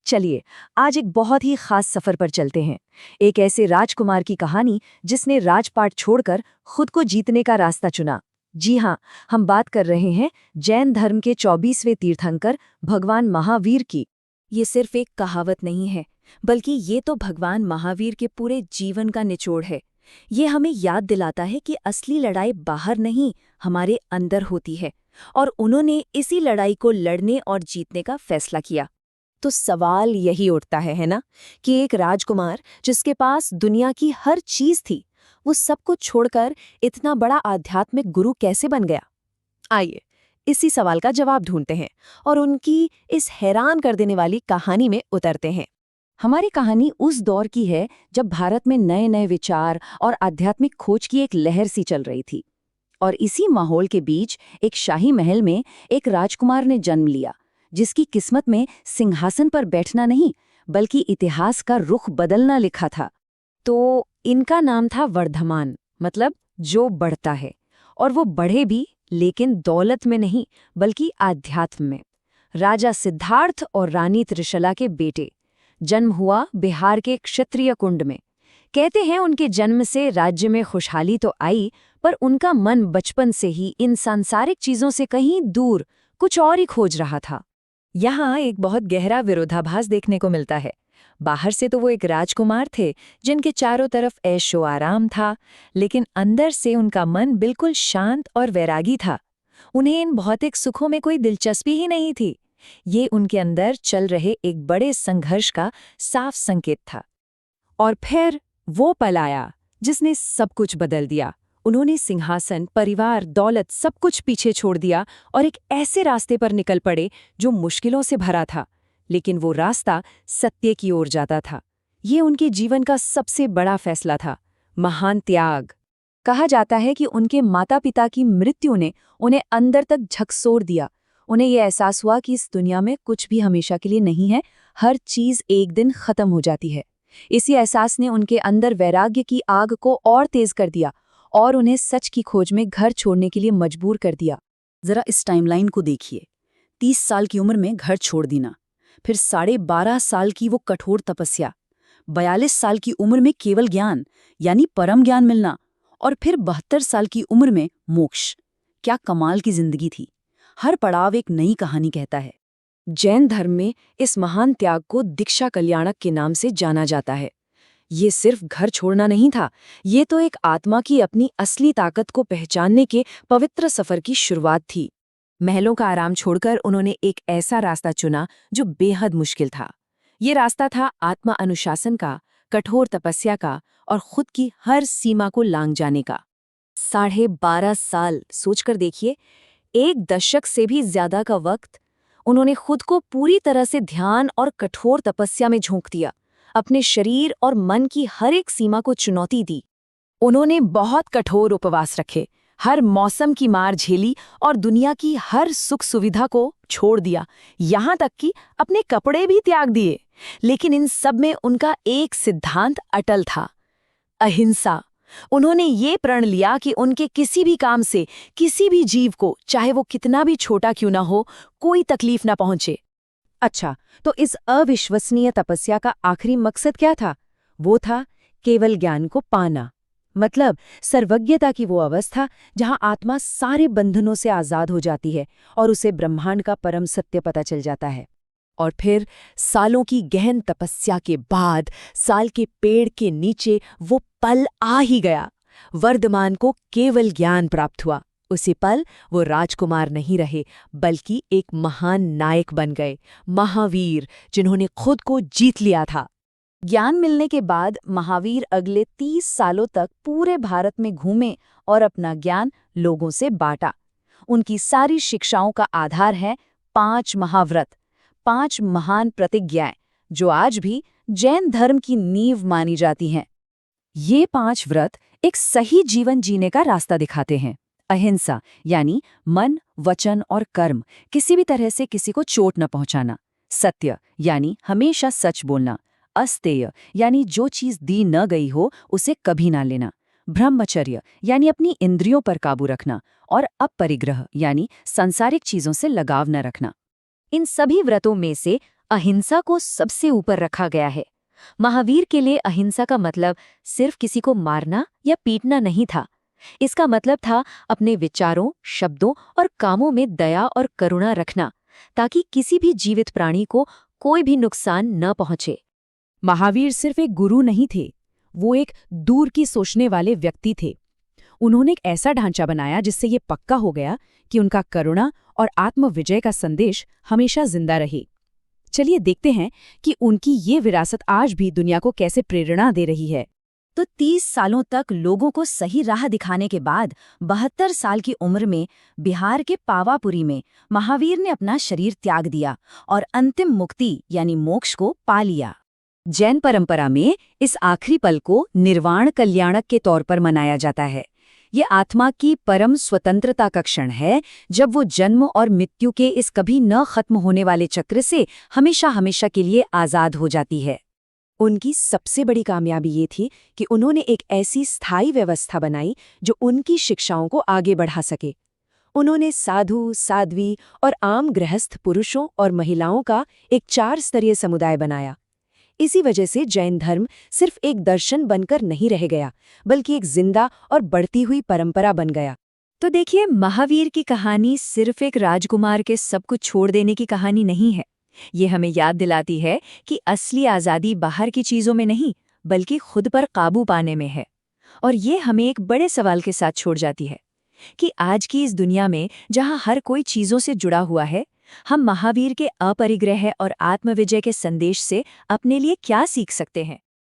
चलिए, आज एक बहुत ही खास सफर पर चलते हैं। एक ऐसे राजकुमार की कहानी जिसने राजपाट छोड़कर खुद को जीतने का रास्ता चुना। जी हाँ, हम बात कर रहे हैं जैन धर्म के 24वें तीर्थंकर भगवान महावीर की। ये सिर्फ एक कहावत नहीं है, बल्कि ये तो भगवान महावीर के पूरे जीवन का निचोड़ है। ये हमें याद दिलाता है कि असली लड़ाई बाहर नहीं, हमारे अंदर होती है, और उन्होंने इसी लड़ाई को लड़ने और जीतने का फैसला किया। तो सवाल यही उठता है ना, कि एक राजकुमार जिसके पास दुनिया की हर चीज थी, वो सब कुछ छोड़कर इतना बड़ा आध्यात्मिक गुरु कैसे बन गया? आइए, इसी सवाल का जवाब ढूंढते हैं और उनकी इस हैरान कर देने वाली कहानी में उतरते हैं। हमारी कहानी उस दौर की है जब भारत में नए नए विचार और आध्यात्मिक खोज की एक लहर सी चल रही थी। और इसी माहौल के बीच एक शाही महल में एक राजकुमार ने जन्म लिया, जिसकी किस्मत में सिंहासन पर बैठना नहीं, बल्कि इतिहास का रुख बदलना लिखा था। तो इनका नाम था वर्धमान, मतलब जो बढ़ता है। और वो बढ़े भी, लेकिन दौलत में नहीं, बल्कि आध्यात्म में। राजा सिद्धार्थ और रानी त्रिशला के बेटे। जन्म हुआ बिहार के क्षत्रिय कुंड में। कहते हैं उनके जन्म से राज्य में खुशहाली तो आई, पर उनका मन बचपन से ही इन सांसारिक चीजों से कहीं दूर कुछ और ही खोज रहा था। यहाँ एक बहुत गहरा विरोधाभास देखने को मिलता है। बाहर से तो वो एक राजकुमार थे जिनके चारों तरफ ऐशो आराम था, लेकिन अंदर से उनका मन बिल्कुल शांत और वैरागी था। उन्हें इन भौतिक सुखों में कोई दिलचस्पी ही नहीं थी। ये उनके अंदर चल रहे एक बड़े संघर्ष का साफ संकेत था। और फिर वो पल आया जिसने सब कुछ बदल दिया। उन्होंने सिंहासन, परिवार, दौलत सब कुछ पीछे छोड़ दिया और एक ऐसे रास्ते पर निकल पड़े जो मुश्किलों से भरा था, लेकिन वो रास्ता सत्य की ओर जाता था। ये उनके जीवन का सबसे बड़ा फैसला था, महान त्याग। कहा जाता है कि उनके माता पिता की मृत्यु ने उन्हें अंदर तक झकझोर दिया। उन्हें यह एहसास हुआ कि इस दुनिया में कुछ भी हमेशा के लिए नहीं है, हर चीज एक दिन खत्म हो जाती है। इसी एहसास ने उनके अंदर वैराग्य की आग को और तेज कर दिया और उन्हें सच की खोज में घर छोड़ने के लिए मजबूर कर दिया। जरा इस टाइमलाइन को देखिए। 30 साल की उम्र में घर छोड़ देना, फिर 12.5 साल की वो कठोर तपस्या, 42 साल की उम्र में केवल ज्ञान यानी परम ज्ञान मिलना, और फिर 72 साल की उम्र में मोक्ष। क्या कमाल की जिंदगी थी। हर पड़ाव एक नई कहानी कहता है। जैन धर्म में इस महान त्याग को दीक्षा कल्याणक के नाम से जाना जाता है। ये सिर्फ घर छोड़ना नहीं था, ये तो एक आत्मा की अपनी असली ताकत को पहचानने के पवित्र सफर की शुरुआत थी। महलों का आराम छोड़कर उन्होंने एक ऐसा रास्ता चुना जो बेहद मुश्किल था। ये रास्ता था आत्मा अनुशासन का, कठोर तपस्या का और खुद की हर सीमा को लांघ जाने का। 12.5 साल, सोचकर देखिए, 1 दशक से भी ज्यादा का वक्त उन्होंने खुद को पूरी तरह से ध्यान और कठोर तपस्या में झोंक दिया। अपने शरीर और मन की हर एक सीमा को चुनौती दी। उन्होंने बहुत कठोर उपवास रखे, हर मौसम की मार झेली और दुनिया की हर सुख सुविधा को छोड़ दिया, यहाँ तक कि अपने कपड़े भी त्याग दिए। लेकिन इन सब में उनका एक सिद्धांत अटल था, अहिंसा। उन्होंने ये प्रण लिया कि उनके किसी भी काम से किसी भी जीव को, चाहे वो कितना भी छोटा क्यों ना हो, कोई तकलीफ ना पहुंचे। अच्छा, तो इस अविश्वसनीय तपस्या का आखिरी मकसद क्या था? वो था केवल ज्ञान को पाना, मतलब सर्वज्ञता की वो अवस्था जहां आत्मा सारे बंधनों से आजाद हो जाती है और उसे ब्रह्मांड का परम सत्य पता चल जाता है। और फिर सालों की गहन तपस्या के बाद साल के पेड़ के नीचे वो पल आ ही गया। वर्धमान को केवल ज्ञान प्राप्त हुआ। उसी पल वो राजकुमार नहीं रहे, बल्कि एक महान नायक बन गए, महावीर, जिन्होंने खुद को जीत लिया था। ज्ञान मिलने के बाद महावीर अगले 30 सालों तक पूरे भारत में घूमे और अपना ज्ञान लोगों से बांटा। उनकी सारी शिक्षाओं का आधार है 5 महाव्रत, 5 महान प्रतिज्ञाएं, जो आज भी जैन धर्म की नींव मानी जाती हैं। ये 5 व्रत एक सही जीवन जीने का रास्ता दिखाते हैं। अहिंसा यानी मन, वचन और कर्म, किसी भी तरह से किसी को चोट न पहुंचाना। सत्य यानी हमेशा सच बोलना। अस्तेय यानी जो चीज दी न गई हो उसे कभी ना लेना। ब्रह्मचर्य यानी अपनी इंद्रियों पर काबू रखना। और अपरिग्रह यानी सांसारिक चीजों से लगाव न रखना। इन सभी व्रतों में से अहिंसा को सबसे ऊपर रखा गया है। महावीर के लिए अहिंसा का मतलब सिर्फ किसी को मारना या पीटना नहीं था। इसका मतलब था अपने विचारों, शब्दों और कामों में दया और करुणा रखना, ताकि किसी भी जीवित प्राणी को कोई भी नुकसान न पहुंचे। महावीर सिर्फ एक गुरु नहीं थे, वो एक दूर की सोचने वाले व्यक्ति थे। उन्होंने एक ऐसा ढांचा बनाया जिससे ये पक्का हो गया कि उनका करुणा और आत्मविजय का संदेश हमेशा जिंदा रहे। चलिए देखते हैं कि उनकी ये विरासत आज भी दुनिया को कैसे प्रेरणा दे रही है। तो 30 सालों तक लोगों को सही राह दिखाने के बाद 72 साल की उम्र में बिहार के पावापुरी में महावीर ने अपना शरीर त्याग दिया और अंतिम मुक्ति यानी मोक्ष को पा लिया। जैन परंपरा में इस आखिरी पल को निर्वाण कल्याणक के तौर पर मनाया जाता है। ये आत्मा की परम स्वतंत्रता का क्षण है, जब वो जन्म और मृत्यु के इस कभी न खत्म होने वाले चक्र से हमेशा हमेशा के लिए आजाद हो जाती है। उनकी सबसे बड़ी कामयाबी ये थी कि उन्होंने एक ऐसी स्थायी व्यवस्था बनाई जो उनकी शिक्षाओं को आगे बढ़ा सके। उन्होंने साधु, साध्वी और आम गृहस्थ पुरुषों और महिलाओं का एक 4 स्तरीय समुदाय बनाया। इसी वजह से जैन धर्म सिर्फ एक दर्शन बनकर नहीं रह गया, बल्कि एक जिंदा और बढ़ती हुई परंपरा बन गया। तो देखिए, महावीर की कहानी सिर्फ एक राजकुमार के सब कुछ छोड़ देने की कहानी नहीं है। ये हमें याद दिलाती है कि असली आज़ादी बाहर की चीज़ों में नहीं, बल्कि खुद पर काबू पाने में है। और ये हमें एक बड़े सवाल के साथ छोड़ जाती है कि आज की इस दुनिया में जहाँ हर कोई चीज़ों से जुड़ा हुआ है, हम महावीर के अपरिग्रह और आत्मविजय के संदेश से अपने लिए क्या सीख सकते हैं।